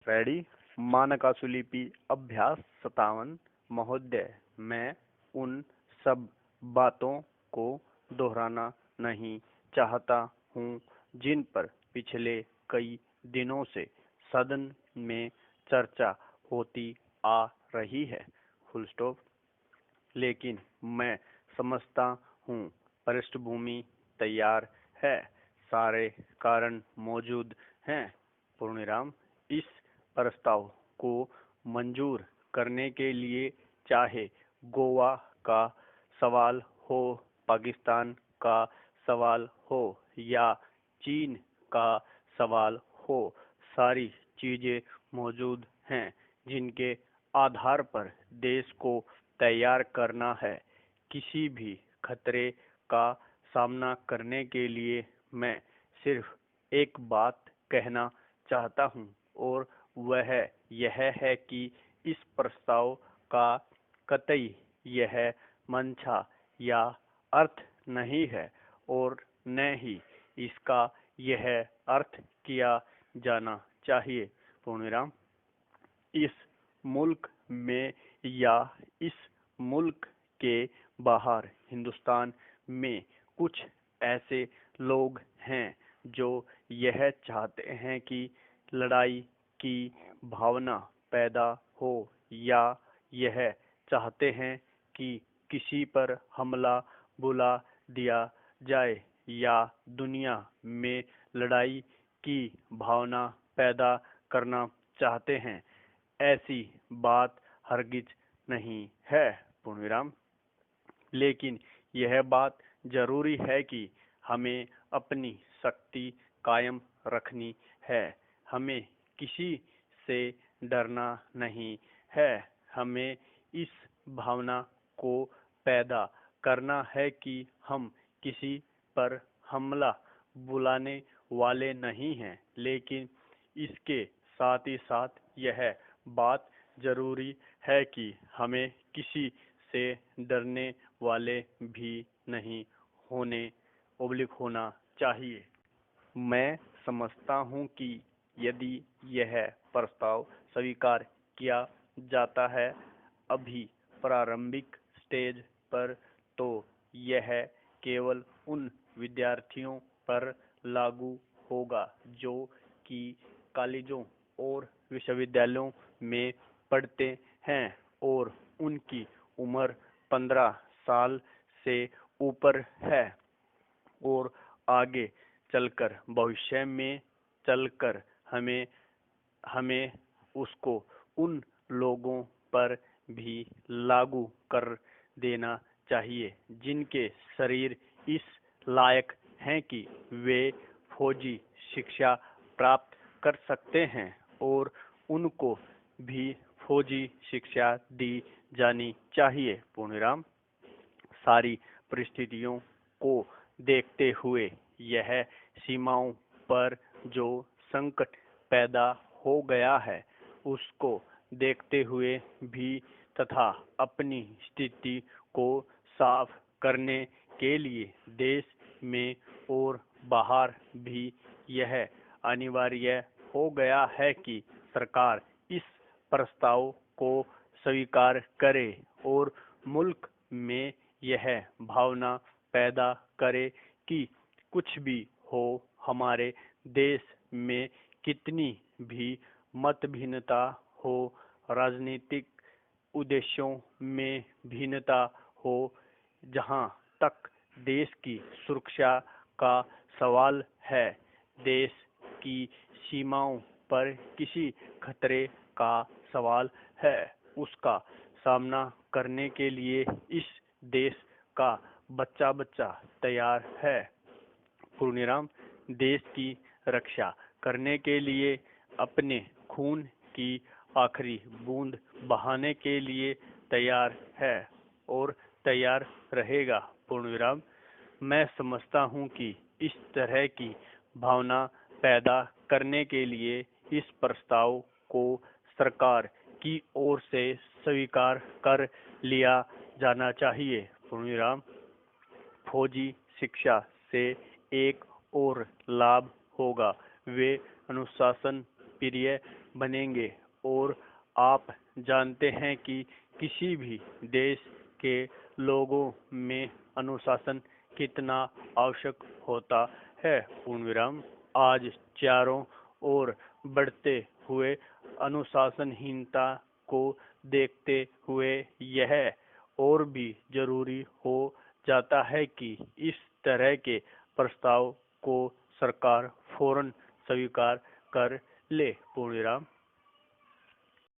Ready. मानकाशुलिपि अभ्यास 57। महोदय, मैं उन सब बातों को दोहराना नहीं चाहता हूँ जिन पर पिछले कई दिनों से सदन में चर्चा होती आ रही है। Full stop. लेकिन मैं समझता हूँ पृष्ठभूमि तैयार है, सारे कारण मौजूद हैं। पूर्णिराम। इस प्रस्ताव को मंजूर करने के लिए चाहे गोवा का सवाल हो, पाकिस्तान का सवाल हो या चीन का सवाल हो, सारी चीजें मौजूद हैं जिनके आधार पर देश को तैयार करना है। किसी भी खतरे का सामना करने के लिए मैं सिर्फ एक बात कहना चाहता हूँ और वह यह है कि इस प्रस्ताव का कतई यह मंशा या अर्थ नहीं है और न ही इसका यह अर्थ किया जाना चाहिए। पूर्णिराम। इस मुल्क में या इस मुल्क के बाहर हिंदुस्तान में कुछ ऐसे लोग हैं जो यह चाहते हैं कि लड़ाई की भावना पैदा हो या यह चाहते हैं कि किसी पर हमला बुला दिया जाए या दुनिया में लड़ाई की भावना पैदा करना चाहते हैं। ऐसी बात हरगिज नहीं है। पूर्णविराम। लेकिन यह बात जरूरी है कि हमें अपनी शक्ति कायम रखनी है। हमें किसी से डरना नहीं है। हमें इस भावना को पैदा करना है कि हम किसी पर हमला बुलाने वाले नहीं हैं। लेकिन इसके साथ ही साथ यह बात जरूरी है कि हमें किसी से डरने वाले भी नहीं होना चाहिए। मैं समझता हूँ कि यदि यह प्रस्ताव स्वीकार किया जाता है अभी प्रारंभिक स्टेज पर, तो यह केवल उन विद्यार्थियों पर लागू होगा जो कि कॉलेजों और विश्वविद्यालयों में पढ़ते हैं और उनकी उम्र 15 साल से ऊपर है और आगे चलकर भविष्य में चलकर हमें हमें उसको उन लोगों पर भी लागू कर देना चाहिए जिनके शरीर इस लायक हैं कि वे फौजी शिक्षा प्राप्त कर सकते हैं और उनको भी फौजी शिक्षा दी जानी चाहिए। पूर्णिराम। सारी परिस्थितियों को देखते हुए यह सीमाओं पर जो संकट पैदा हो गया है उसको देखते हुए भी तथा अपनी स्थिति को साफ करने के लिए देश में और बाहर भी यह अनिवार्य हो गया है कि सरकार इस प्रस्ताव को स्वीकार करे और मुल्क में यह भावना पैदा करे कि कुछ भी हो, हमारे देश में कितनी भी मतभिन्नता हो, राजनीतिक उद्देश्यों में भिन्नता हो, जहाँ तक देश की सुरक्षा का सवाल है, देश की सीमाओं पर किसी खतरे का सवाल है, उसका सामना करने के लिए इस देश का बच्चा बच्चा तैयार है। पूर्णिराम। देश की रक्षा करने के लिए अपने खून की आखिरी बूंद बहाने के लिए तैयार है और तैयार रहेगा। पूर्णविराम। मैं समझता हूँ कि इस तरह की भावना पैदा करने के लिए इस प्रस्ताव को सरकार की ओर से स्वीकार कर लिया जाना चाहिए। पूर्णविराम। फौजी शिक्षा से एक और लाभ होगा। वे अनुशासन प्रिय बनेंगे। और आप जानते हैं कि किसी भी देश के लोगों में अनुशासन कितना आवश्यक होता है। पूर्ण विराम। आज चारों ओर बढ़ते हुए अनुशासनहीनता को देखते हुए यह और भी जरूरी हो जाता है कि इस तरह के प्रस्ताव को सरकार फौरन स्वीकार कर ले। पूर्ण विराम।